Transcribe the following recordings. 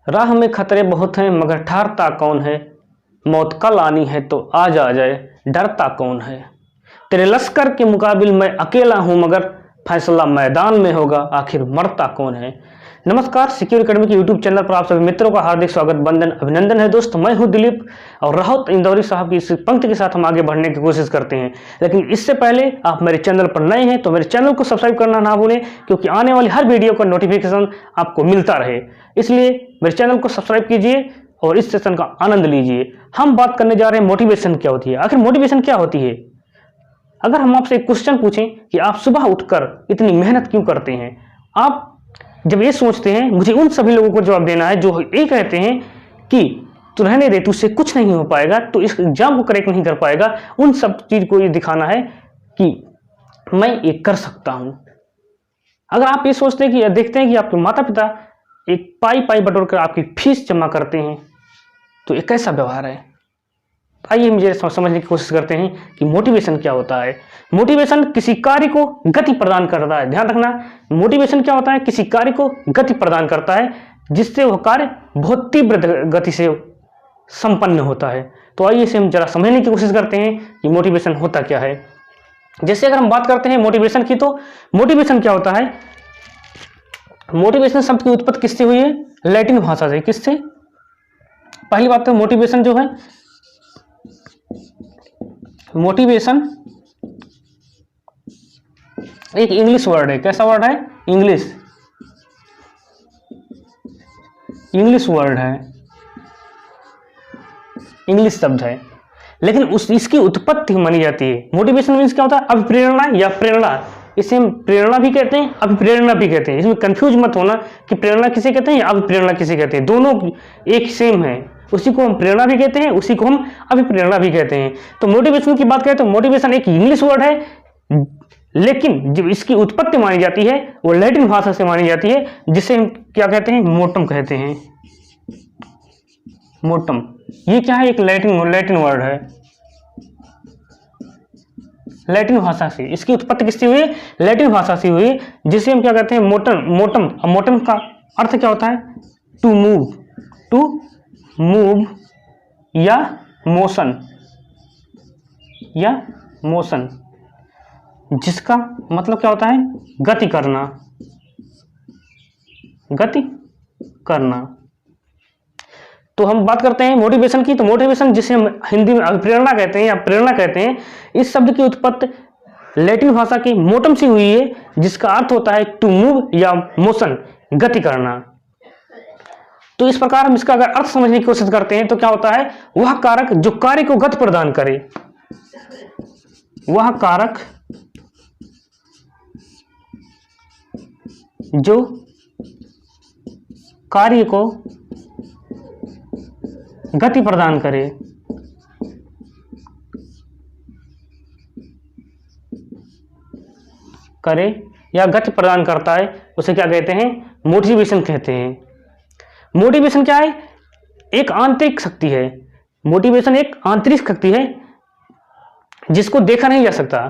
राह में खतरे बहुत हैं मगर ठहरता कौन है। मौत कल आनी है तो आज आ जाए, डरता कौन है। तेरे लश्कर के मुकाबिल मैं अकेला हूं मगर फैसला मैदान में होगा, आखिर मरता कौन है। नमस्कार, सिक्योर एकेडमी के यूट्यूब चैनल पर आप सभी मित्रों का हार्दिक स्वागत, वंदन, अभिनंदन है। दोस्त, मैं हूं दिलीप और राहत इंदौरी साहब की इस पंक्ति के साथ हम आगे बढ़ने की कोशिश करते हैं। लेकिन इससे पहले आप मेरे चैनल पर नए हैं तो मेरे चैनल को सब्सक्राइब करना ना भूलें, क्योंकि आने वाली हर वीडियो का नोटिफिकेशन आपको मिलता रहे। इसलिए मेरे चैनल को सब्सक्राइब कीजिए और इस सेशन का आनंद लीजिए। हम बात करने जा रहे हैं मोटिवेशन क्या होती है। आखिर मोटिवेशन क्या होती है। अगर हम आपसे एक क्वेश्चन पूछें कि आप सुबह उठकर इतनी मेहनत क्यों करते हैं, आप जब ये सोचते हैं, मुझे उन सभी लोगों को जवाब देना है जो ये कहते हैं कि तू रहने दे, तुझसे कुछ नहीं हो पाएगा, तो इस एग्जाम को करेक्ट नहीं कर पाएगा। उन सब चीज को ये दिखाना है कि मैं ये कर सकता हूं। अगर आप ये सोचते हैं कि देखते हैं कि आपके माता पिता एक पाई पाई बटोर कर आपकी फीस जमा करते हैं, तो ये कैसा व्यवहार है। आइए मुझे समझने की कोशिश करते हैं कि मोटिवेशन क्या होता है। मोटिवेशन किसी कार्य को गति प्रदान करता है। ध्यान रखना, मोटिवेशन क्या होता है, किसी कार्य को गति प्रदान करता है जिससे वह कार्य बहुत तीव्र गति से संपन्न होता है। तो आइए इसे हम जरा समझने की कोशिश करते हैं कि मोटिवेशन होता क्या है। जैसे अगर हम बात करते हैं मोटिवेशन की, तो मोटिवेशन क्या होता है। मोटिवेशन शब्द की उत्पत्ति किससे हुई है, लैटिन भाषा से। किससे, पहली बात तो मोटिवेशन जो है, मोटिवेशन एक इंग्लिश वर्ड है। कैसा वर्ड है, इंग्लिश वर्ड है, इंग्लिश शब्द है, लेकिन इसकी उत्पत्ति मानी जाती है। मोटिवेशन मीन्स क्या होता है, अभिप्रेरणा या प्रेरणा। इसे हम प्रेरणा भी कहते हैं, अभिप्रेरणा भी कहते हैं। इसमें कंफ्यूज मत होना कि प्रेरणा किसे कहते हैं या अभिप्रेरणा किसे कहते हैं, दोनों एक सेम है। उसी को हम प्रेरणा भी कहते हैं, उसी को हम अभिप्रेरणा भी कहते हैं। तो मोटिवेशन की बात करें तो मोटिवेशन एक इंग्लिश वर्ड है, लेकिन जब इसकी उत्पत्ति मानी जाती है वो लैटिन भाषा से मानी जाती है, जिसे हम क्या कहते हैं, मोटम कहते हैं। मोटम, ये क्या है, एक लैटिन वर्ड है, लैटिन भाषा से। इसकी उत्पत्ति किससे हुई है, लैटिन भाषा से हुई, जिसे हम क्या कहते हैं, मोटम। मोटम का अर्थ क्या होता है, टू मूव या मोशन, जिसका मतलब क्या होता है, गति करना। तो हम बात करते हैं मोटिवेशन की, तो मोटिवेशन जिसे हम हिंदी में अभिप्रेरणा कहते हैं या प्रेरणा कहते हैं, इस शब्द की उत्पत्ति लैटिन भाषा के मोटम से हुई है, जिसका अर्थ होता है टू मूव या मोशन, गति करना। तो इस प्रकार हम इसका अगर अर्थ समझने की कोशिश करते हैं तो क्या होता है, वह कारक जो कार्य को गति प्रदान करे, वह कारक जो कार्य को गति प्रदान करे या गति प्रदान करता है, उसे क्या कहते हैं, मोटिवेशन कहते हैं। मोटिवेशन क्या है, एक आंतरिक शक्ति है। मोटिवेशन एक आंतरिक शक्ति है जिसको देखा नहीं जा सकता,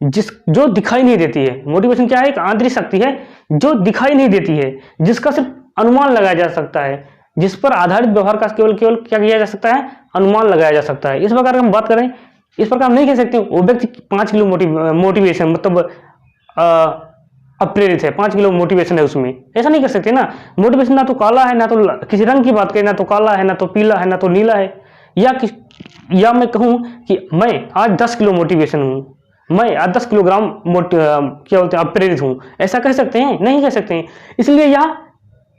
जो दिखाई नहीं देती है। मोटिवेशन क्या है, एक आंतरिक शक्ति है जो दिखाई नहीं देती है, जिसका सिर्फ अनुमान लगाया जा सकता है, जिस पर आधारित व्यवहार का केवल क्या किया जा सकता है, अनुमान लगाया जा सकता है। इस प्रकार हम बात करें, इस प्रकार हम नहीं कह सकते वो व्यक्ति 5 किलो मोटिवेशन मतलब अप्रेरित है, 5 किलो मोटिवेशन है उसमें, ऐसा नहीं कर सकते ना। मोटिवेशन ना तो काला है, ना तो किसी रंग की बात करें, ना तो काला है, ना तो पीला है, ना तो नीला है। या मैं कहूं कि मैं आज 10 किलो मोटिवेशन हूं, मैं आज 10 किलोग्राम क्या बोलते हैं, अप्रेरित हूं, ऐसा कह सकते हैं, नहीं कह सकते हैं। इसलिए यह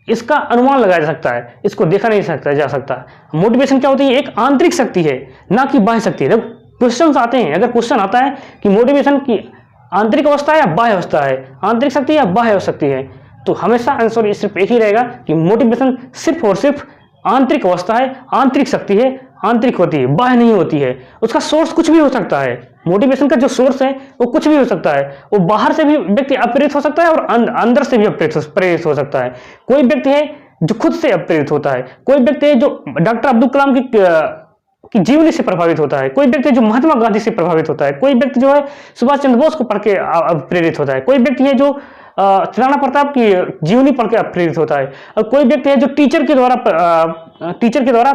इसका अनुमान लगाया जा सकता है, इसको देखा नहीं जा सकता। मोटिवेशन क्या होती है, एक आंतरिक शक्ति है, ना कि बाह्य शक्ति है। क्वेश्चन आते हैं, अगर क्वेश्चन आता है कि मोटिवेशन की आंतरिक अवस्था है या बाह्य अवस्था है, आंतरिक शक्ति या बाह्य शक्ति है, तो हमेशा आंसर सिर्फ एक ही रहेगा कि मोटिवेशन सिर्फ और सिर्फ आंतरिक अवस्था है, आंतरिक शक्ति है, आंतरिक होती है, बाह्य नहीं होती है। उसका सोर्स कुछ भी हो सकता है। मोटिवेशन का जो सोर्स है वो कुछ भी हो सकता है, वो बाहर से भी व्यक्ति अप्रेरित हो सकता है और अंदर से भी प्रेरित हो सकता है। कोई व्यक्ति है जो खुद से अप्रेरित होता है, कोई व्यक्ति है जो डॉक्टर अब्दुल कलाम की जीवनी से प्रभावित होता है, कोई व्यक्ति जो महात्मा गांधी से प्रभावित होता है, कोई व्यक्ति जो है सुभाष चंद्र बोस को पढ़ के प्रेरित होता है, कोई व्यक्ति है जो राणा प्रताप की जीवनी पढ़ के प्रेरित होता है, और कोई व्यक्ति है जो टीचर के द्वारा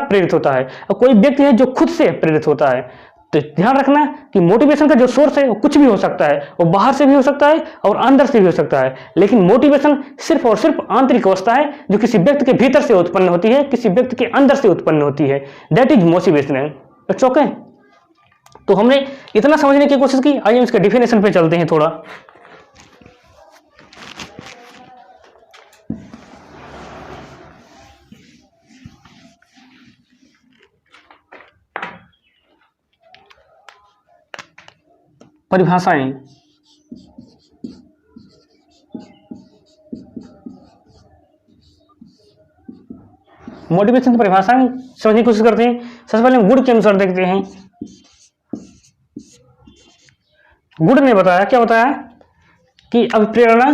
प्रेरित होता है, और कोई व्यक्ति है जो खुद से प्रेरित होता है। तो ध्यान रखना कि मोटिवेशन का जो सोर्स है वो कुछ भी हो सकता है, वो बाहर से भी हो सकता है और अंदर से भी हो सकता है, लेकिन मोटिवेशन सिर्फ और सिर्फ आंतरिक अवस्था है जो किसी व्यक्ति के भीतर से उत्पन्न होती है, किसी व्यक्ति के अंदर से उत्पन्न होती है। That is motivation. It's okay. तो हमने इतना समझने की कोशिश की, आइए इसके डिफिनेशन पे चलते हैं थोड़ा। परिभाषाएं। मोटिवेशन की परिभाषाएं समझने की कोशिश करते हैं। सबसे पहले हम गुड के अनुसार देखते हैं। गुड ने बताया, क्या बताया कि अभिप्रेरणा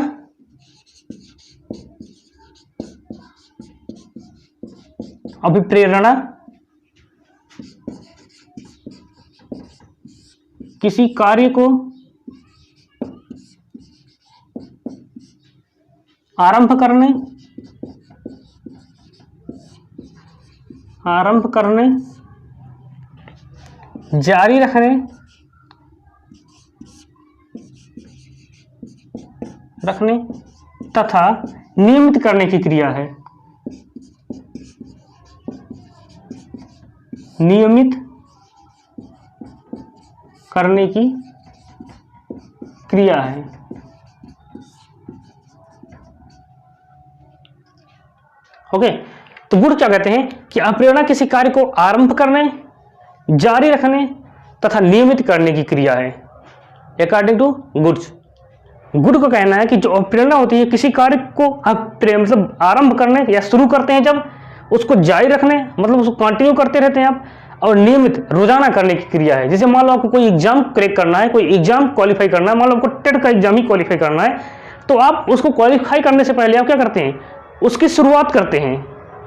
किसी कार्य को आरंभ करने, जारी रखने तथा नियमित करने की क्रिया है। नियमित करने की क्रिया है। ओके, तो गुड क्या कहते हैं कि अप्रेरणा किसी कार्य को आरंभ करने, जारी रखने तथा नियमित करने की क्रिया है, अकॉर्डिंग टू गुड्स। गुड का कहना है कि जो प्रेरणा होती है किसी कार्य को मतलब आरंभ करने या शुरू करते हैं, जब उसको जारी रखने मतलब उसको कंटिन्यू करते रहते हैं आप, और नियमित रोजाना करने की क्रिया है। जैसे मान लो आपको कोई एग्जाम क्रैक करना है, कोई एग्जाम क्वालिफाई करना है, मान लो आपको टेट का एग्जाम ही क्वालिफाई करना है, तो आप उसको क्वालिफाई करने से पहले आप क्या करते हैं, उसकी शुरुआत करते हैं,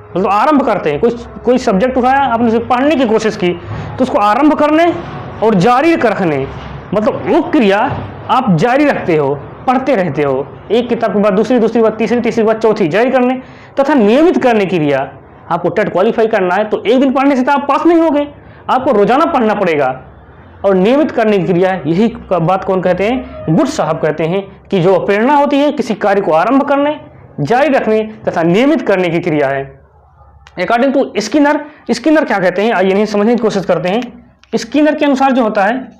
मतलब आरंभ करते हैं। कोई सब्जेक्ट उठाया, आपने उसे पढ़ने की कोशिश की, तो उसको आरंभ करने और जारी रखने, मतलब वो क्रिया आप जारी रखते हो, पढ़ते रहते हो, एक किताब के बाद दूसरी, दूसरी बाद तीसरी, तीसरी बाद चौथी, जारी करने तथा नियमित करने की क्रिया। आपको टेट क्वालिफाई करना है तो एक दिन पढ़ने से तो आप पास नहीं होगे, आपको रोजाना पढ़ना पड़ेगा, और नियमित करने की क्रिया। यही बात कौन कहते हैं, गुड साहब कहते हैं कि जो प्रेरणा होती है किसी कार्य को आरंभ करने, जारी रखने तथा नियमित करने की क्रिया है। अकॉर्डिंग टू स्किनर, स्किनर क्या कहते हैं, आइए इन्हें समझने की कोशिश करते हैं। स्किनर के अनुसार जो होता है,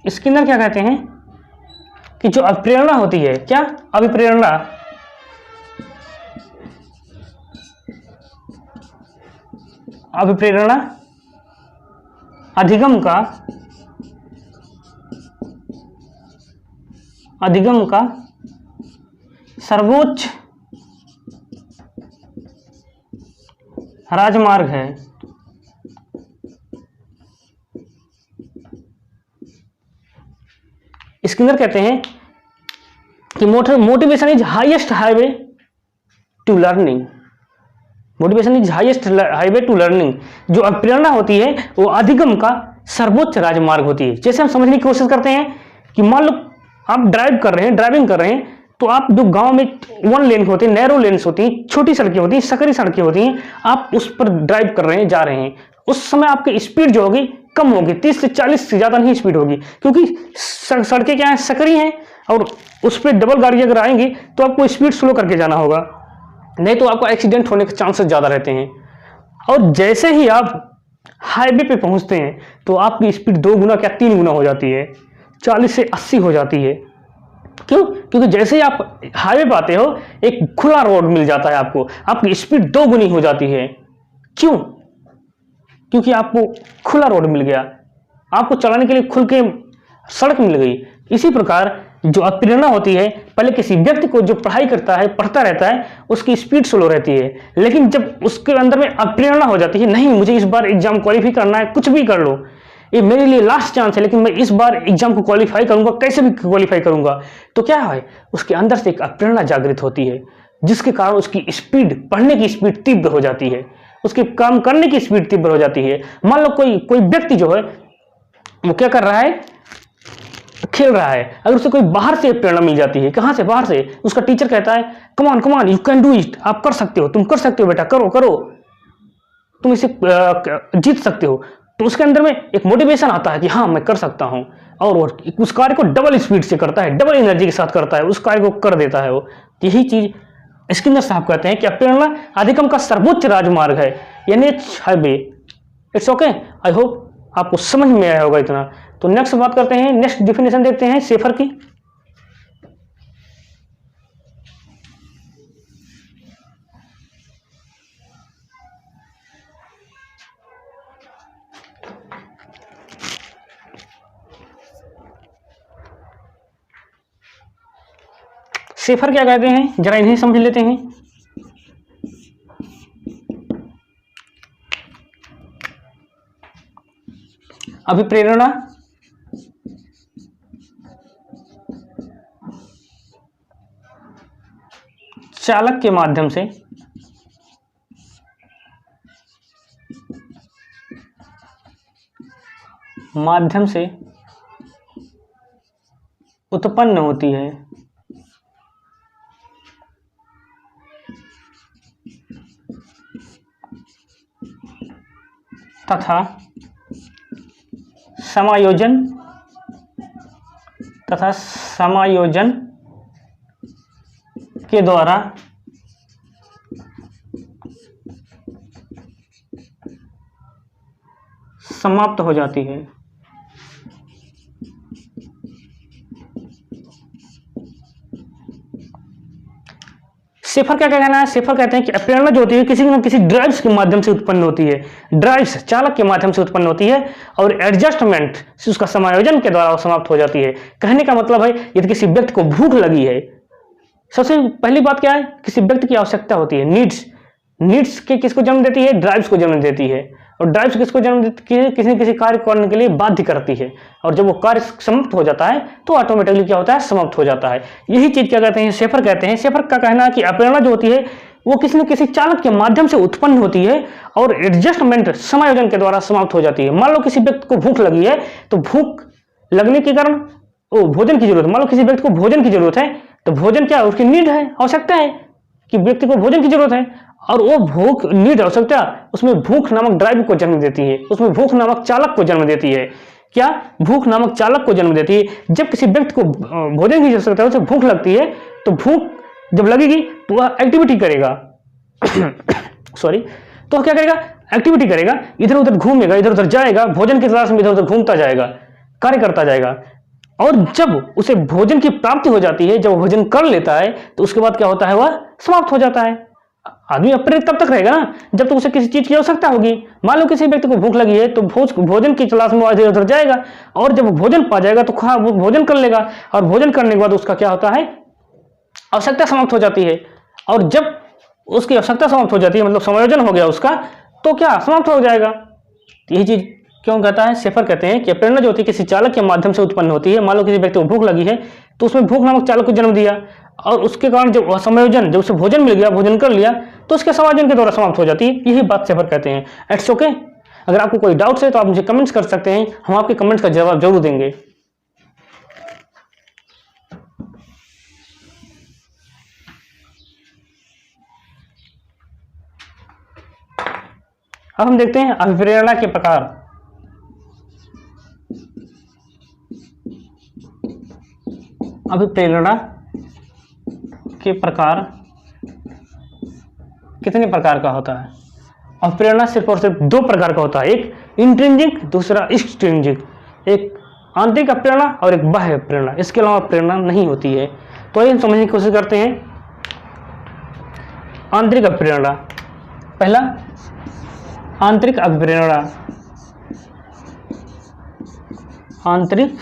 स्किनर क्या कहते हैं कि जो अभिप्रेरणा होती है, क्या अभिप्रेरणा, अधिगम का सर्वोच्च राजमार्ग है। स्किनर कहते हैं कि motivation is highest highway to learning. Motivation is highest highway to learning. जो प्रेरणा होती है वो अधिगम का सर्वोच्च राजमार्ग होती है। जैसे हम समझने की कोशिश करते हैं कि मान लो आप ड्राइविंग कर रहे हैं, तो आप जो गांव में वन लेन होते हैं, नैरो लेन्स होती हैं, छोटी सड़कें होती हैं, सकरी सड़कें होती हैं, आप उस पर ड्राइव कर रहे हैं, जा रहे हैं, उस समय आपकी स्पीड जो होगी कम होगी, 30 से 40 से ज़्यादा नहीं स्पीड होगी, क्योंकि सड़कें क्या है, सकरी हैं, और उस पर डबल गाड़ी अगर आएंगी तो आपको स्पीड स्लो करके जाना होगा, नहीं तो आपको एक्सीडेंट होने के चांसेस ज़्यादा रहते हैं। और जैसे ही आप हाईवे पे पहुंचते हैं तो आपकी स्पीड 2 गुना क्या 3 गुना हो जाती है, 40 से 80 हो जाती है। क्यों? क्योंकि जैसे ही आप हाईवे पे आते हो एक खुला रोड मिल जाता है आपको, आपकी स्पीड 2 गुनी हो जाती है। क्यों? क्योंकि आपको खुला रोड मिल गया, आपको चलाने के लिए खुल के सड़क मिल गई। इसी प्रकार जो प्रेरणा होती है, पहले किसी व्यक्ति को जो पढ़ाई करता है, पढ़ता रहता है, उसकी स्पीड स्लो रहती है, लेकिन जब उसके अंदर में अप्रेरणा हो जाती है, नहीं मुझे इस बार एग्जाम क्वालिफाई करना है, कुछ भी कर लो, ये मेरे लिए लास्ट चांस है, लेकिन मैं इस बार एग्जाम को क्वालिफाई करूंगा, कैसे भी क्वालिफाई करूंगा, तो क्या है, उसके अंदर से एक प्रेरणा जागृत होती है, जिसके कारण उसकी स्पीड, पढ़ने की स्पीड तीव्र हो जाती है, उसके काम करने की स्पीड तीव्र हो जाती है। मान लो कोई व्यक्ति जो है वो क्या कर रहा है, खेल रहा है। अगर उसे कोई बाहर से प्रेरणा मिल जाती है, कहां से, बाहर से, उसका टीचर कहता है come on you can do it, आप कर सकते हो, तुम कर सकते हो बेटा, करो करो, तुम इसे जीत सकते हो, तो उसके अंदर में एक मोटिवेशन आता है कि हाँ मैं कर सकता हूं, और वो उस कार्य को डबल स्पीड से करता है, डबल एनर्जी के साथ करता है, उस कार्य को कर देता है वो। यही चीज स्किनर साहब कहते हैं कि प्रेरणा अधिगम का सर्वोच्च राजमार्ग है, NH highway. It's okay, I hope आपको समझ में आया होगा इतना। तो नेक्स्ट बात करते हैं, नेक्स्ट डिफिनेशन देखते हैं शेफर की। शेफर क्या कहते हैं, जरा इन्हें समझ लेते हैं। अभिप्रेरणा चालक के माध्यम से उत्पन्न होती है, तथा समायोजन के द्वारा समाप्त हो जाती है। शेफर क्या कहना है, शेफर कहते हैं कि प्रेरणा जो होती है किसी न किसी ड्राइव्स के माध्यम से उत्पन्न होती है, ड्राइव्स चालक के माध्यम से उत्पन्न होती है, और एडजस्टमेंट से उसका समायोजन के द्वारा समाप्त हो जाती है। कहने का मतलब है यदि किसी व्यक्ति को भूख लगी है, सबसे पहली बात क्या है, किसी व्यक्ति की आवश्यकता होती है, नीड्स के किसको जन्म देती है, ड्राइव्स को जन्म देती है, और ड्राइव्स किसको जन्म देती है, किसी न किसी कार्य करने के लिए बाध्य करती है, और जब वो कार्य समाप्त हो जाता है तो ऑटोमेटिकली क्या होता है, समाप्त हो जाता है। यही चीज क्या कहते हैं, शेफर कहते हैं। शेफर का कहना है कि प्रेरणा जो होती है वो किसी न किसी चालक के माध्यम से उत्पन्न होती है और एडजस्टमेंट समायोजन के द्वारा समाप्त हो जाती है। मान लो किसी व्यक्ति को भूख लगी है, तो भूख लगने के कारण भोजन की जरूरत, मान लो किसी व्यक्ति को भोजन की जरूरत है, तो भोजन क्या उसकी नीड है, आवश्यकता है कि व्यक्ति को भोजन की जरूरत है, और वो भूख नीड आवश्यकता उसमें भूख नामक ड्राइव को जन्म देती है, उसमें भूख नामक चालक को जन्म देती है। क्या भूख नामक चालक को जन्म देती है। जब किसी व्यक्ति को भोजन की आवश्यकता है, उसे भूख लगती है, तो भूख जब लगेगी तो वह एक्टिविटी करेगा सॉरी, तो क्या करेगा, एक्टिविटी करेगा, इधर उधर घूमेगा, इधर उधर जाएगा, भोजन की तलाश में इधर उधर घूमता जाएगा, कार्य करता जाएगा, और जब उसे भोजन की प्राप्ति हो जाती है, जब भोजन कर लेता है, तो उसके बाद क्या होता है, वह समाप्त हो जाता है। आदमी अप्रेरित तब तक रहेगा ना जब तक उसे किसी चीज की आवश्यकता होगी। मान लो किसी व्यक्ति को भूख लगी है, तो भोजन की तलाश में इधर उधर जाएगा, और जब भोजन पा जाएगा तो वो भोजन कर लेगा, और भोजन करने के बाद उसका क्या होता है, आवश्यकता समाप्त हो जाती है। और जब उसकी आवश्यकता समाप्त हो जाती है, मतलब समायोजन हो गया उसका, तो क्या समाप्त हो जाएगा। यही चीज क्यों कहता है, शेफर कहते हैं कि प्रेरणा जो होती है किसी चालक के माध्यम से उत्पन्न होती है। मान लो किसी व्यक्ति को भूख लगी है, तो उसमें भूख नामक चालक को जन्म दिया, और उसके कारण जब समायोजन, जब उसे भोजन मिल गया, भोजन कर लिया, तो उसके समायोजन के द्वारा समाप्त हो जाती है। यही बात शेफर कहते हैं। It's okay. अगर आपको कोई डाउट्स है तो आप मुझे कमेंट्स कर सकते हैं, हम आपके कमेंट्स का जवाब जरूर देंगे। अब हम देखते हैं अभिप्रेरणा के प्रकार। अभिप्रेरणा के प्रकार कितने प्रकार का होता है। अभिप्रेरणा सिर्फ और सिर्फ दो प्रकार का होता है, एक इंट्रिंसिक, दूसरा एक्सट्रिंसिक। एक आंतरिक प्रेरणा और एक बाह्य प्रेरणा, इसके अलावा प्रेरणा नहीं होती है। तो आइए समझने की कोशिश करते हैं। आंतरिक अभिप्रेरणा, पहला आंतरिक अभिप्रेरणा, आंतरिक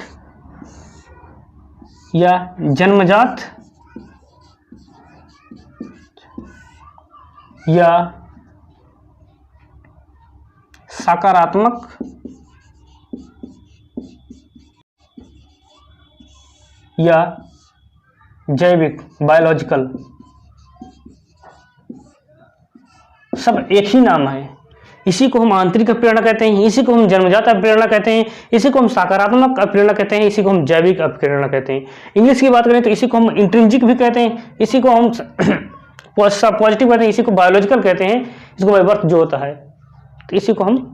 या जन्मजात या सकारात्मक या जैविक, बायोलॉजिकल, सब एक ही नाम है। इसी को हम आंतरिक प्रेरणा कहते हैं, इसी को हम जन्मजात प्रेरणा कहते हैं, इसी को हम सकारात्मक प्रेरणा कहते हैं, इसी को हम जैविक प्रेरणा कहते हैं। इंग्लिश की बात करें तो इसी को हम इंट्रिंसिक भी कहते हैं, इसी को हम पॉजिटिव कहते हैं, इसी को बायोलॉजिकल कहते हैं, इसको बाय बर्थ जो होता है, तो इसी को हम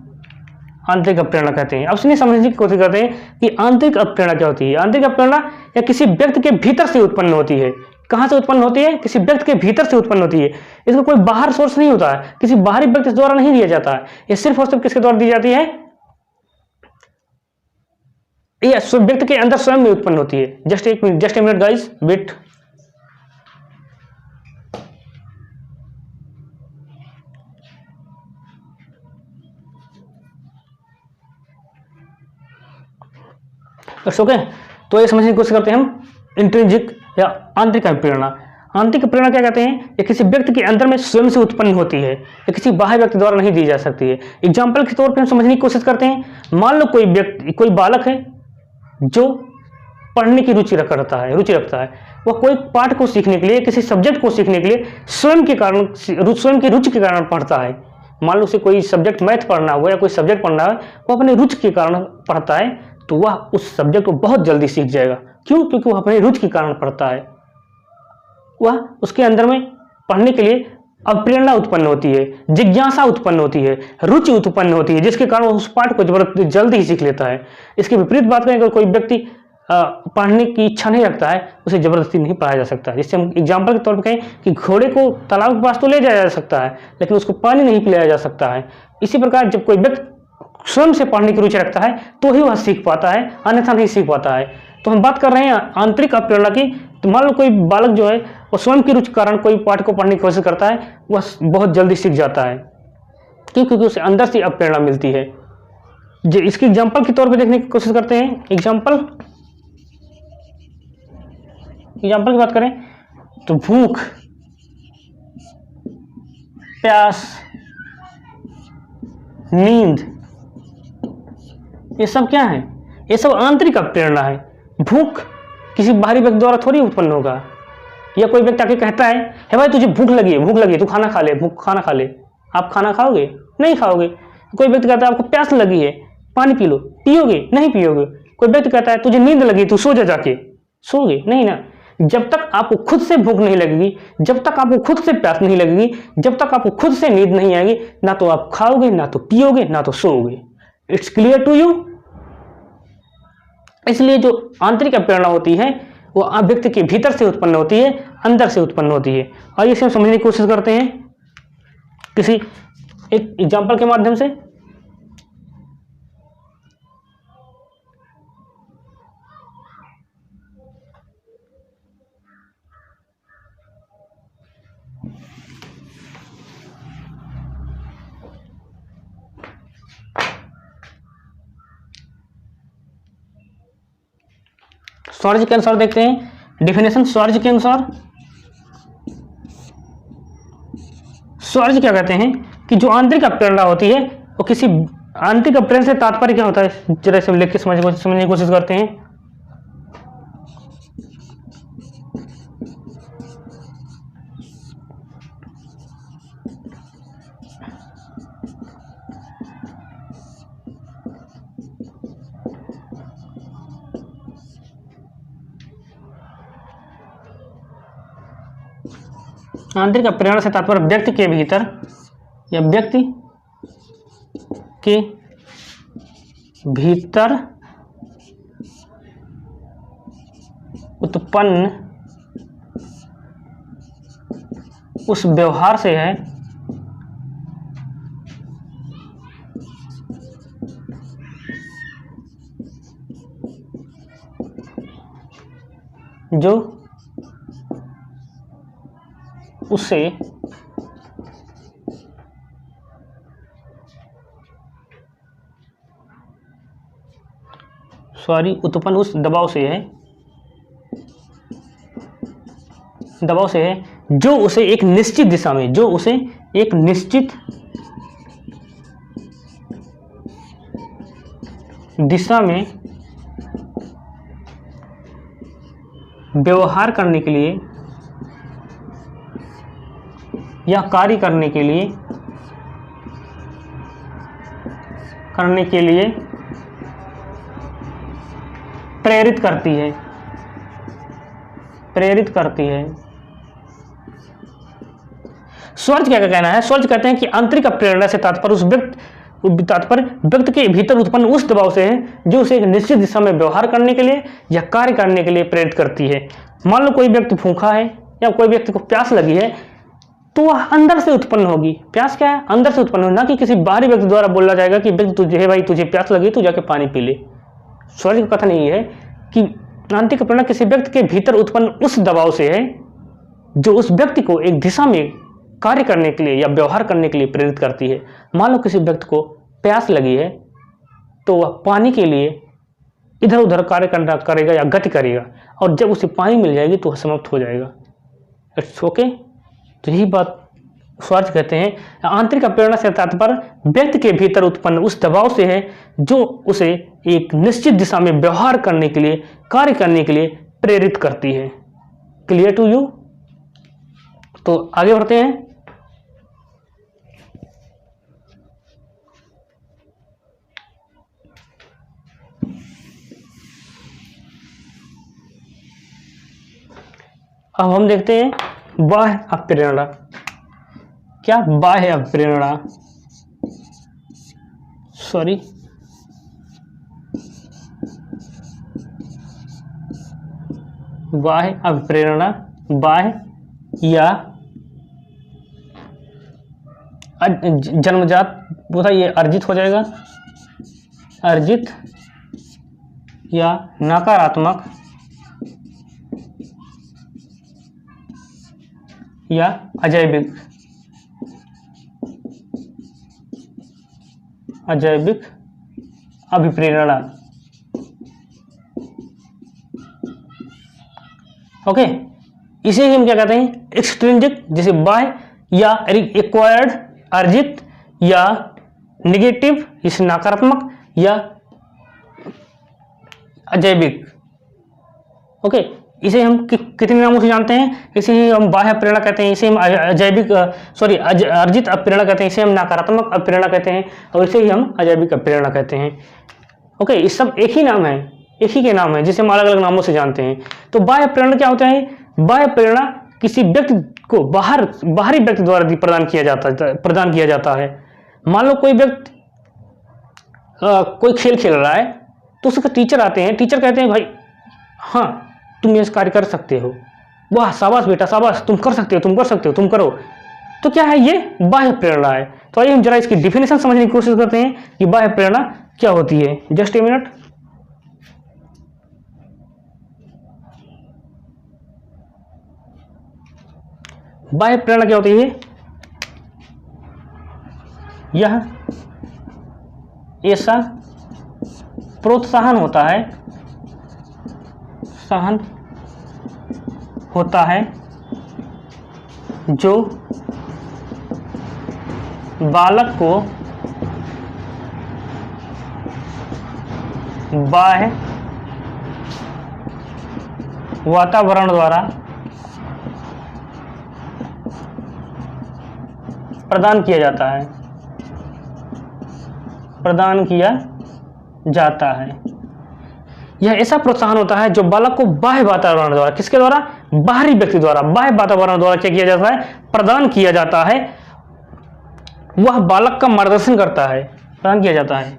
आंतरिक प्रेरणा कहते हैं। अब सुनिए, समझने की कोशिश करते हैं कि आंतरिक प्रेरणा क्या होती है। आंतरिक प्रेरणा या किसी व्यक्ति के भीतर से उत्पन्न होती है। कहां से उत्पन्न होती है? किसी व्यक्ति के भीतर से उत्पन्न होती है। इसका कोई बाहर सोर्स नहीं होता है, किसी बाहरी व्यक्ति द्वारा नहीं दिया जाता है, ये सिर्फ और सिर्फ किसके द्वारा दी जाती है? ये व्यक्ति के अंदर स्वयं में उत्पन्न होती है। Just a minute guys, wait. Okay, तो ये समझने की कोशिश करते हैं हम इंट्रिंसिक या आंतरिक प्रेरणा। आंतरिक प्रेरणा क्या कहते हैं? ये किसी व्यक्ति के अंदर में स्वयं से उत्पन्न होती है, ये किसी बाहर व्यक्ति द्वारा नहीं दी जा सकती है। एग्जाम्पल के तौर पर हम समझने की कोशिश करते हैं। मान लो कोई बालक है जो पढ़ने की रुचि रखता है, वह कोई पाठ को सीखने के लिए, किसी सब्जेक्ट को सीखने के लिए स्वयं की रुचि के कारण पढ़ता है। मान लो उसे कोई सब्जेक्ट मैथ पढ़ना हुआ या कोई सब्जेक्ट पढ़ना है, वो अपने रुचि के कारण पढ़ता है, तो वह उस सब्जेक्ट को बहुत जल्दी सीख जाएगा। क्यों? क्योंकि वह अपने रुचि के कारण पढ़ता है। वह उसके अंदर में पढ़ने के लिए अब प्रेरणा उत्पन्न होती है, जिज्ञासा उत्पन्न होती है, रुचि उत्पन्न होती है, जिसके कारण उस पाठ को जल्दी ही सीख लेता है। इसके विपरीत बात करें, अगर कोई व्यक्ति पढ़ने की इच्छा नहीं रखता है, उसे जबरदस्ती नहीं पढ़ाया जा सकता। जिससे हम एग्जाम्पल के तौर पर कहें कि घोड़े को तालाब के पास तो ले जाया जा सकता है, लेकिन उसको पानी नहीं पिलाया जा सकता है। इसी प्रकार जब कोई व्यक्ति स्वयं से पढ़ने की रुचि रखता है तो ही वह सीख पाता है, अन्यथा नहीं सीख पाता है। तो हम बात कर रहे हैं आंतरिक प्रेरणा की। तो मान लो कोई बालक जो है वो स्वयं की रुचि के कारण कोई पाठ को पढ़ने की कोशिश करता है, वह बहुत जल्दी सीख जाता है। क्यों? क्योंकि उसे अंदर से प्रेरणा मिलती है। इसकी एग्जाम्पल के तौर पर देखने की कोशिश करते हैं। एग्जाम्पल की बात करें तो भूख, प्यास, नींद, ये सब क्या है? ये सब आंतरिक प्रेरणा है। भूख किसी बाहरी व्यक्ति द्वारा थोड़ी उत्पन्न होगा। या कोई व्यक्ति आके कहता है, हे भाई तुझे भूख लगी है, तू खाना खा ले। आप खाना खाओगे? नहीं खाओगे। कोई व्यक्ति कहता है आपको प्यास लगी है, पानी पी लो, पियोगे? नहीं पियोगे। कोई व्यक्ति कहता है तुझे नींद लगी, तू सो जा, जाके सोगे? नहीं ना। जब तक आपको खुद से भूख नहीं लगेगी, जब तक आपको खुद से प्यास नहीं लगेगी, जब तक आपको खुद से नींद नहीं आएगी, ना तो आप खाओगे, ना तो पियोगे, ना तो सोओगे। It's clear to you? इसलिए जो आंतरिक प्रेरणा होती है वो व्यक्ति के भीतर से उत्पन्न होती है, अंदर से उत्पन्न होती है। आइए इसे हम समझने की कोशिश करते हैं किसी एक एग्जाम्पल के माध्यम से। स्वॉर्ज के अनुसार देखते हैं डिफिनेशन। स्वॉर्ज के अनुसार स्वॉर्ज क्या कहते हैं कि जो आंतरिक प्रेरणा होती है वो किसी आंतरिक प्रेरणा से तात्पर्य क्या होता है, जरा से लिख के समझने की कोशिश करते हैं। आंतरिक प्रेरणा से तात्पर्य व्यक्ति के भीतर या व्यक्ति के भीतर उत्पन्न उस व्यवहार से है जो उससे उत्पन्न उस दबाव से है जो उसे एक निश्चित दिशा में, व्यवहार करने के लिए या कार्य करने के लिए करने के लिए प्रेरित करती है, प्रेरित करती है। स्वर्ण क्या कहना है? स्वर्ण कहते हैं कि आंतरिक प्रेरणा से तात्पर्य उस व्यक्ति के भीतर उत्पन्न उस दबाव से है जो उसे एक निश्चित दिशा में व्यवहार करने के लिए या कार्य करने के लिए प्रेरित करती है। मान लो कोई व्यक्ति भूखा है या कोई व्यक्ति को प्यास लगी है, तो वह अंदर से उत्पन्न होगी। प्यास क्या है? अंदर से उत्पन्न होगी, ना कि किसी बाहरी व्यक्ति द्वारा बोला जाएगा कि व्यक्ति तुझे, भाई तुझे प्यास लगी, तू जाके पानी पी ले। स्वर्ण का कथन यही है कि आंतरिक प्रेरणा किसी व्यक्ति के भीतर उत्पन्न उस दबाव से है जो उस व्यक्ति को एक दिशा में कार्य करने के लिए या व्यवहार करने के लिए प्रेरित करती है। मान लो किसी व्यक्ति को प्यास लगी है, तो वह पानी के लिए इधर उधर कार्य करेगा या गति करेगा, और जब उसे पानी मिल जाएगी तो वह समाप्त हो जाएगा। It's okay. तो यही बात स्वार्थ कहते हैं। आंतरिक प्रेरणा से तात्पर्य व्यक्ति के भीतर उत्पन्न उस दबाव से है जो उसे एक निश्चित दिशा में व्यवहार करने के लिए, कार्य करने के लिए प्रेरित करती है। Clear to you? तो आगे बढ़ते हैं। अब हम देखते हैं बाह्य प्रेरणा। क्या? बाह्य प्रेरणा, सॉरी, बाह्य प्रेरणा, बाह्य या जन्मजात, बोला ये अर्जित हो जाएगा, अर्जित या नकारात्मक या अजैविक, अजैविक अभिप्रेरणा। ओके, इसे ही हम क्या कहते हैं? एक्सट्रिंसिक, जैसे बाह्य या एक्वायर्ड अर्जित, या नेगेटिव जैसे नकारात्मक, या अजैविक। ओके, इसे हम कितने नामों से जानते हैं? इसे ही हम बाह्य प्रेरणा कहते हैं, इसे हम अजैविक अर्जित अप्रेरणा कहते हैं, इसे हम नकारात्मक अप्रेरणा कहते हैं, और इसे ही हम अजैविक अप्रेरणा कहते हैं। ओके, ये सब एक ही नाम है, एक ही के नाम है जिसे हम अलग अलग नामों से जानते हैं। तो बाह्य प्रेरणा क्या होता है? बाह्य प्रेरणा किसी व्यक्ति को बाहरी व्यक्ति द्वारा प्रदान किया जाता है। मान लो कोई व्यक्ति कोई खेल खेल रहा है, तो उसका टीचर आते हैं, टीचर कहते हैं भाई हाँ तुम ये कार्य कर सकते हो, वाह शाबाश बेटा शाबाश, तुम कर सकते हो, तुम कर सकते हो, तुम करो। तो क्या है? ये बाह्य प्रेरणा है। तो आइए हम जरा इसकी डिफिनेशन समझने की कोशिश करते हैं कि बाह्य प्रेरणा क्या होती है। Just a minute. बाह्य प्रेरणा क्या होती है? यह ऐसा प्रोत्साहन होता है, सहन होता है जो बालक को बाह्य वातावरण द्वारा प्रदान किया जाता है, प्रदान किया जाता है। यह ऐसा प्रोत्साहन होता है जो बालक को बाह्य वातावरण द्वारा, किसके द्वारा? बाहरी व्यक्ति द्वारा, बाह्य वातावरण द्वारा क्या किया जाता है? प्रदान किया जाता है। वह बालक का मार्गदर्शन करता है, प्रदान किया जाता है।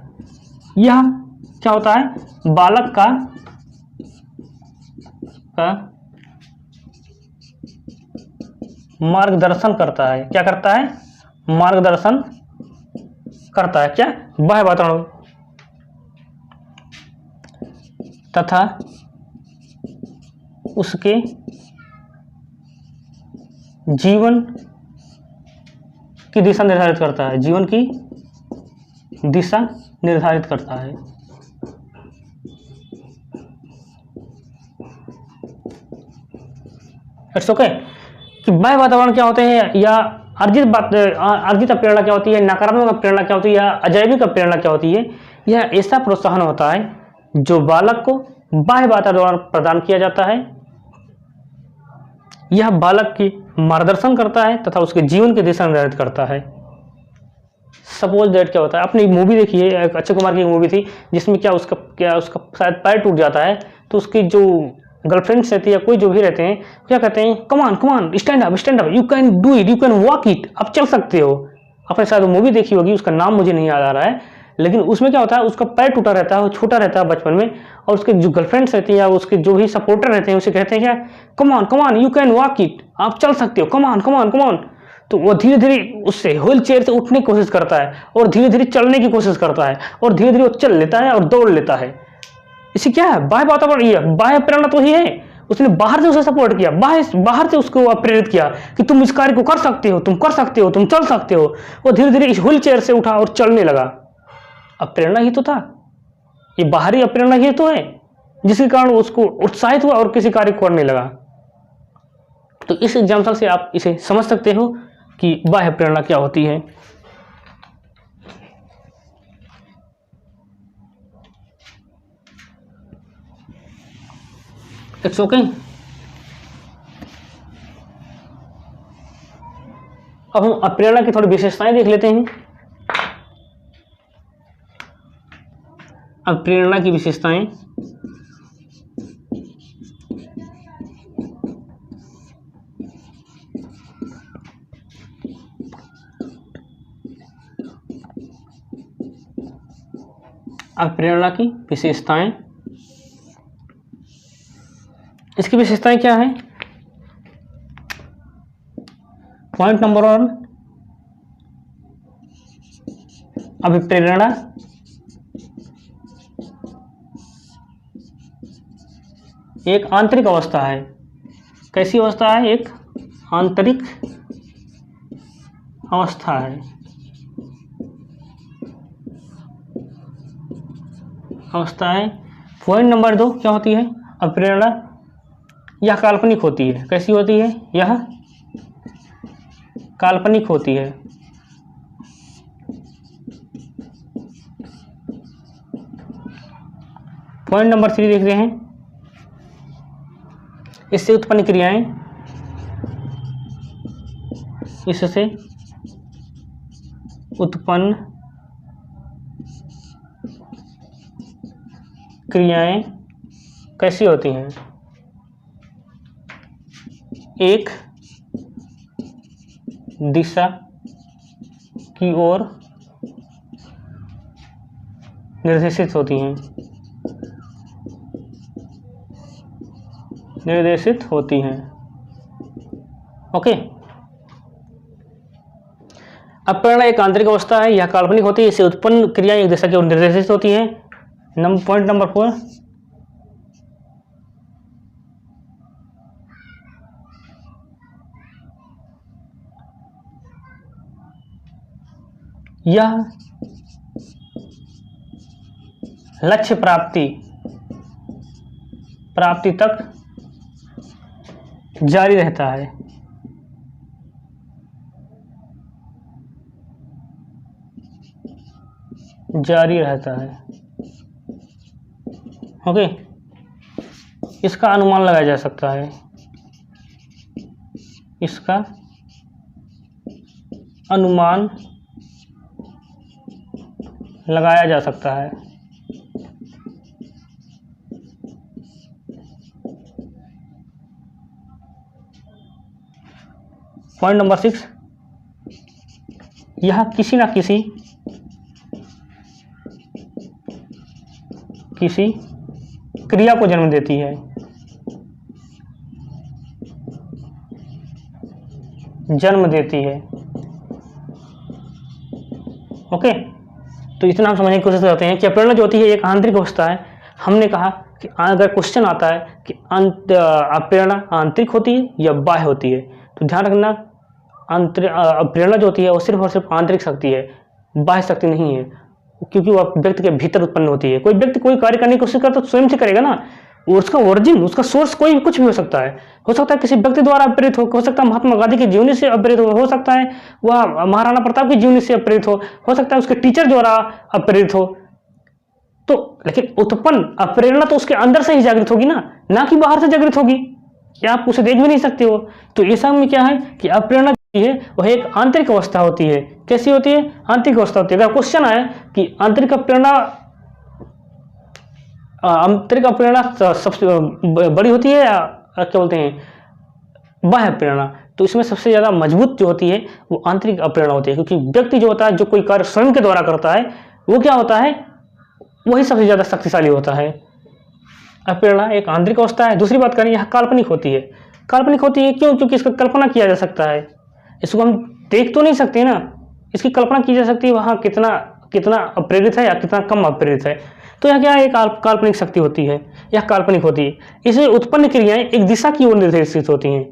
यह क्या होता है? बालक का मार्गदर्शन करता है। क्या करता है? मार्गदर्शन करता है। क्या? बाह्य वातावरण तथा उसके जीवन की दिशा निर्धारित करता है, जीवन की दिशा निर्धारित करता है। इट्स ओके कि बाह्य वातावरण क्या होते हैं, या अर्जित प्रेरणा क्या होती है, नकारात्मक प्रेरणा क्या होती है, या अजैविक प्रेरणा क्या होती है। यह ऐसा प्रोत्साहन होता है जो बालक को बाह्य वातावरण प्रदान किया जाता है। यह बालक की मार्गदर्शन करता है तथा उसके जीवन की दिशा निर्धारित करता है। सपोज दैट क्या होता है, आपने एक मूवी देखी है, एक अक्षय कुमार की एक मूवी थी जिसमें क्या उसका शायद पैर टूट जाता है, तो उसकी जो गर्लफ्रेंड्स रहती है या कोई जो भी रहते हैं क्या कहते हैं, come on come on stand up you can do it, you can walk it, आप चल सकते हो। आपने शायद मूवी देखी होगी, उसका नाम मुझे नहीं याद आ रहा है, लेकिन उसमें क्या होता है, उसका पैर टूटा रहता है, वो छोटा रहता है बचपन में, और उसके जो गर्लफ्रेंड्स रहती हैं या उसके जो भी सपोर्टर रहते हैं उसे कहते हैं क्या, कमान कमान यू कैन वॉक इट, आप चल सकते हो, कमान कमान कमान। तो वो धीरे धीरे उससे व्हील चेयर से उठने की कोशिश करता है और धीरे धीरे चलने की कोशिश करता है और धीरे धीरे वो चल लेता है और दौड़ लेता है। इसे क्या है, बाह्य वातावरण, ये बाह्य प्रेरणा तो ही है, उसने बाहर से उसे सपोर्ट किया, बाहर से उसको प्रेरित किया कि तुम इस कार्य को कर सकते हो, तुम कर सकते हो, तुम चल सकते हो। वो धीरे धीरे इस व्हील चेयर से उठा और चलने लगा। अब प्रेरणा ही तो था, ये बाहरी प्रेरणा ही तो है जिसके कारण उसको उत्साहित हुआ और किसी कार्य को करने लगा। तो इस एग्जाम्पल से आप इसे समझ सकते हो कि बाह्य प्रेरणा क्या होती है। It's okay. अब हम अप्रेरणा की थोड़ी विशेषताएं देख लेते हैं। अब प्रेरणा की विशेषताएं, अब प्रेरणा की विशेषताएं, इसकी विशेषताएं क्या है। पॉइंट नंबर 1, अभिप्रेरणा एक आंतरिक अवस्था है। कैसी अवस्था है, एक आंतरिक अवस्था है। अवस्था है। पॉइंट नंबर 2 क्या होती है, अप्रेरणा यह काल्पनिक होती है। कैसी होती है, यह काल्पनिक होती है। पॉइंट नंबर 3 देखते हैं, इससे उत्पन्न क्रियाएं, इससे उत्पन्न क्रियाएं कैसी होती हैं, एक दिशा की ओर निर्देशित होती हैं, निर्देशित होती हैं। ओके। अप्रेरणा एक आंतरिक अवस्था है, यह काल्पनिक होती है, इससे उत्पन्न क्रियाएं एक दिशा की ओर निर्देशित होती हैं। पॉइंट नंबर 4, यह लक्ष्य प्राप्ति तक जारी रहता है। जारी रहता है। ओके। इसका अनुमान लगाया जा सकता है, इसका अनुमान लगाया जा सकता है। पॉइंट नंबर 6, यह किसी ना किसी क्रिया को जन्म देती है। जन्म देती है। ओके। तो इतना हम समझने की कोशिश करते हैं कि प्रेरणा जो होती है एक आंतरिक अवस्था है। हमने कहा कि अगर क्वेश्चन आता है कि प्रेरणा आंतरिक होती है या बाह्य होती है, तो ध्यान रखना प्रेरणा जो होती है वो सिर्फ और सिर्फ आंतरिक शक्ति है, बाह्य शक्ति नहीं है, क्योंकि वह व्यक्ति के भीतर उत्पन्न होती है। कोई व्यक्ति कोई कार्य करने की कोशिश करता तो स्वयं से करेगा ना, उसका ओरिजिन, उसका सोर्स कोई कुछ भी हो सकता है। हो सकता है किसी व्यक्ति द्वारा प्रेरित हो सकता है महात्मा गांधी की जीवनी से प्रेरित हो सकता है वह महाराणा प्रताप की जीवनी से प्रेरित हो सकता है उसके टीचर द्वारा प्रेरित हो। तो लेकिन उत्पन्न प्रेरणा तो उसके अंदर से ही जागृत होगी ना कि बाहर से जागृत होगी, कि आप उसे देख भी नहीं सकते हो। तो ऐसा में क्या है कि अप्रेरणा है वह एक आंतरिक अवस्था होती है। कैसी होती है? आंतरिक अवस्था होती है। अगर क्वेश्चन आए कि आंतरिक प्रेरणा सबसे बड़ी होती है या क्या बोलते हैं बाह्य प्रेरणा, तो इसमें सबसे ज़्यादा मजबूत जो होती है वो आंतरिक प्रेरणा होती है, क्योंकि व्यक्ति जो होता है जो कोई कार्य स्वयं के द्वारा करता है वो क्या होता है, वही सबसे ज़्यादा शक्तिशाली होता है। प्रेरणा एक आंतरिक अवस्था है। दूसरी बात करें, यह काल्पनिक होती है। काल्पनिक होती है क्यों? क्योंकि इसका कल्पना किया जा सकता है। इसको हम देख तो नहीं सकते ना, इसकी कल्पना की जा सकती है वहाँ कितना कितना प्रेरित है या कितना कम अप्रेरित है। तो यह क्या है, एक काल्पनिक शक्ति होती है, यह काल्पनिक होती है। इससे उत्पन्न क्रियाएं एक दिशा की ओर निर्देशित होती हैं।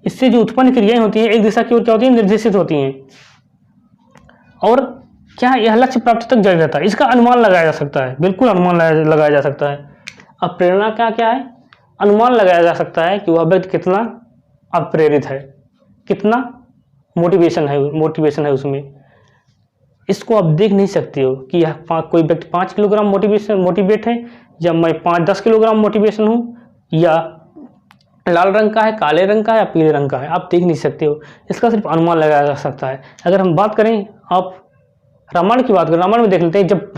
इससे जो उत्पन्न क्रियाएं होती हैं एक दिशा की ओर क्या होती है, निर्देशित होती हैं। और क्या यह लक्ष्य प्राप्ति तक जारी रहता है। इसका अनुमान लगाया जा सकता है, बिल्कुल अनुमान लगाया जा सकता है। अब प्रेरणा का क्या है, अनुमान लगाया जा सकता है कि वह व्यक्ति कितना अप्रेरित है, कितना मोटिवेशन है उसमें। इसको आप देख नहीं सकते हो कि यह कोई व्यक्ति 5 किलोग्राम मोटिवेट है या मैं 5-10 किलोग्राम मोटिवेशन हूँ, या लाल रंग का है, काले रंग का है या पीले रंग का है, आप देख नहीं सकते हो। इसका सिर्फ अनुमान लगाया जा सकता है। अगर हम बात करें, आप रामायण की बात करें, रामायण में देख लेते हैं, जब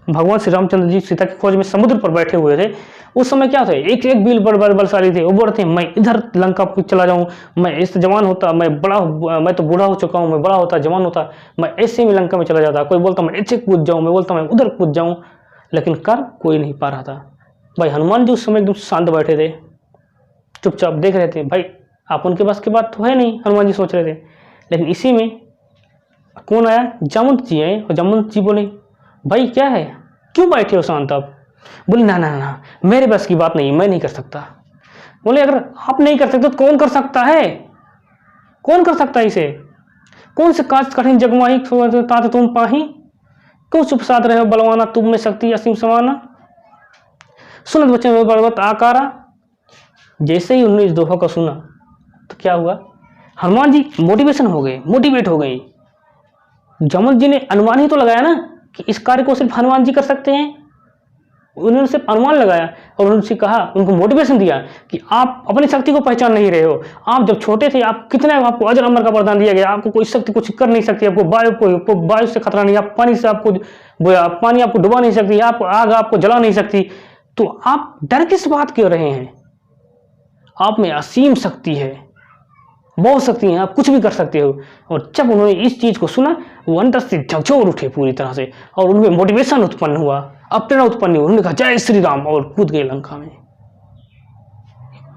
भगवान श्री रामचंद्र जी सीता की खोज में समुद्र पर बैठे हुए थे, उस समय क्या थे, एक एक बील बलशाली थे। वो बोलते हैं मैं इधर लंका चला जाऊं, मैं इस जवान होता, मैं तो बूढ़ा हो चुका हूं, मैं बड़ा होता, जवान होता, मैं ऐसे में लंका में चला जाता। कोई बोलता मैं ऐसे कूद जाऊं, मैं बोलता मैं उधर कूद जाऊं, लेकिन कर कोई नहीं पा रहा था। भाई हनुमान जी उस समय एकदम शांत बैठे थे, चुपचाप देख रहे थे। भाई आप उनके पास की बात तो है नहीं, हनुमान जी सोच रहे थे। लेकिन इसी में कौन आया, जामवंत जी आए, और जामवंत जी बोले भाई क्या है, क्यों बैठे हो शांत आप? बोले ना ना ना, मेरे बस की बात नहीं, मैं नहीं कर सकता। बोले अगर आप नहीं कर सकते तो कौन कर सकता है, कौन कर सकता है इसे? कौन से काज कठिन जगमाही तात तुम पाही, क्यों चुप साध रहे हो बलवाना, तुम में शक्ति असीम समाना, सुनत बच्चे में पर्वत आकारा। जैसे ही उन्होंने इस दोहा को सुना तो क्या हुआ, हनुमान जी मोटिवेट हो गए। जामवंत जी ने अनुमान ही तो लगाया ना कि इस कार्य को सिर्फ हनुमान जी कर सकते हैं। उन्होंने सिर्फ अनुमान लगाया और उनसे कहा, उनको मोटिवेशन दिया कि आप अपनी शक्ति को पहचान नहीं रहे हो। आप जब छोटे थे आप कितने, आपको अजर अमर का वरदान दिया गया, आपको कोई शक्ति कुछ कर नहीं सकती, आपको वायु से खतरा नहीं, आप पानी से पानी आपको डुबा नहीं सकती, आप आग आपको जला नहीं सकती, तो आप डर किस बात के रहे हैं? आप में असीम शक्ति है, बहुत शक्ति है, आप कुछ भी कर सकते हो। और जब उन्होंने इस चीज को सुना, वो अंदर से झकझोर उठे पूरी तरह से, और उनमें मोटिवेशन उत्पन्न हुआ, प्रेरणा उत्पन्न हुई। उन्होंने कहा जय श्री राम, और कूद गए लंका में।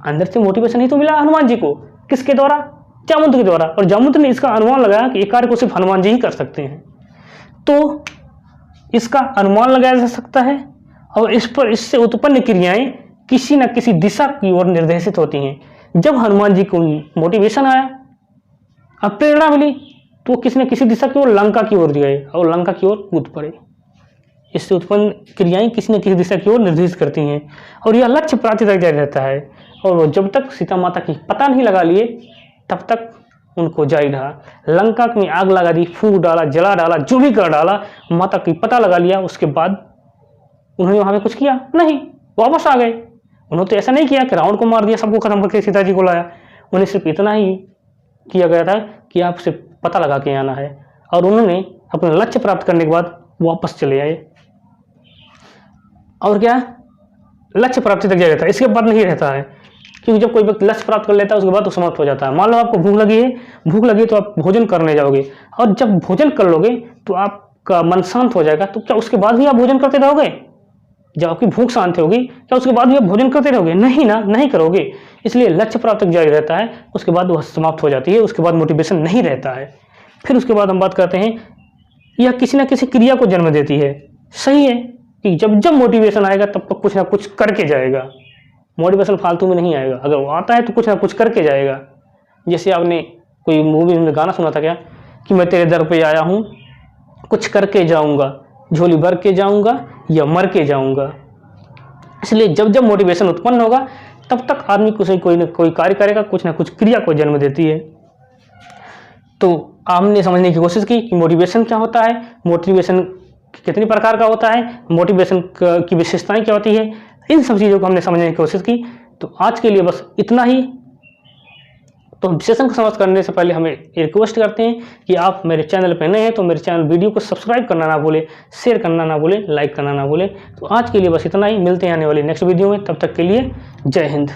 अंदर से मोटिवेशन ही तो मिला हनुमान जी को, किसके द्वारा, जामवंत के द्वारा। और जामवंत ने इसका अनुमान लगाया कि एक कार्य को सिर्फ हनुमान जी ही कर सकते हैं। तो इसका अनुमान लगाया जा सकता है, और इस पर इससे उत्पन्न क्रियाएं किसी न किसी दिशा की ओर निर्देशित होती हैं। जब हनुमान जी को मोटिवेशन आया, अब प्रेरणा मिली, तो किसी न किसी दिशा की ओर लंका की ओर गए और लंका की ओर कूद पड़े। इससे उत्पन्न क्रियाएं किसी न किसी दिशा की ओर निर्देशित करती हैं, और यह लक्ष्य प्राप्ति तक जारी रहता है। और वो जब तक सीता माता की पता नहीं लगा लिए तब तक उनको जारी रहा। लंका में आग लगा दी, फूंक डाला, जला डाला, जो भी कर डाला, माता की पता लगा लिया, उसके बाद उन्होंने वहां पे कुछ किया नहीं, वापस आ गए। उन्होंने तो ऐसा नहीं किया कि रावण को मार दिया, सबको खत्म करके सीता जी को लाया। उन्हें सिर्फ इतना ही किया गया था कि आपसे पता लगा के आना है, और उन्होंने अपना लक्ष्य प्राप्त करने के बाद वापस चले आए। और क्या, लक्ष्य प्राप्ति तक जाता है, इसके बाद नहीं रहता है। क्योंकि जब कोई व्यक्ति लक्ष्य प्राप्त कर लेता है उसके बाद तो समाप्त हो जाता है। मान लो आपको भूख लगी तो आप भोजन करने जाओगे, और जब भोजन कर लोगे तो आपका मन शांत हो जाएगा। तो क्या उसके बाद भी आप भोजन करते रहोगे? जब आपकी भूख शांत होगी, क्या उसके बाद भी आप भोजन करते रहोगे? नहीं ना, नहीं करोगे। इसलिए लक्ष्य प्राप्त तक जारी रहता है, उसके बाद वह समाप्त हो जाती है, उसके बाद मोटिवेशन नहीं रहता है। फिर उसके बाद हम बात करते हैं, यह किसी न किसी क्रिया को जन्म देती है। सही है कि जब जब मोटिवेशन आएगा तब तक कुछ ना कुछ करके जाएगा। मोटिवेशन फालतू में नहीं आएगा, अगर वो आता है तो कुछ ना कुछ करके जाएगा। जैसे आपने कोई मूवी में गाना सुना था क्या, कि मैं तेरे दर पे आया हूँ, कुछ करके जाऊँगा, झोली भर के जाऊँगा या मर के जाऊँगा। इसलिए जब जब मोटिवेशन उत्पन्न होगा तब तक आदमी कोई न कोई कार्य करेगा, कुछ ना कुछ क्रिया को जन्म देती है। तो हमने समझने की कोशिश की कि मोटिवेशन क्या होता है, मोटिवेशन कितनी प्रकार का होता है, मोटिवेशन की विशेषताएं क्या होती है, इन सब चीज़ों को हमने समझने की कोशिश की। तो आज के लिए बस इतना ही। तो सेशन को समाप्त करने से पहले हमें रिक्वेस्ट करते हैं कि आप मेरे चैनल पर नए हैं तो मेरे चैनल वीडियो को सब्सक्राइब करना ना भूलें, शेयर करना ना भूलें, लाइक करना ना भूलें। तो आज के लिए बस इतना ही, मिलते हैं आने वाली नेक्स्ट वीडियो में, तब तक के लिए जय हिंद।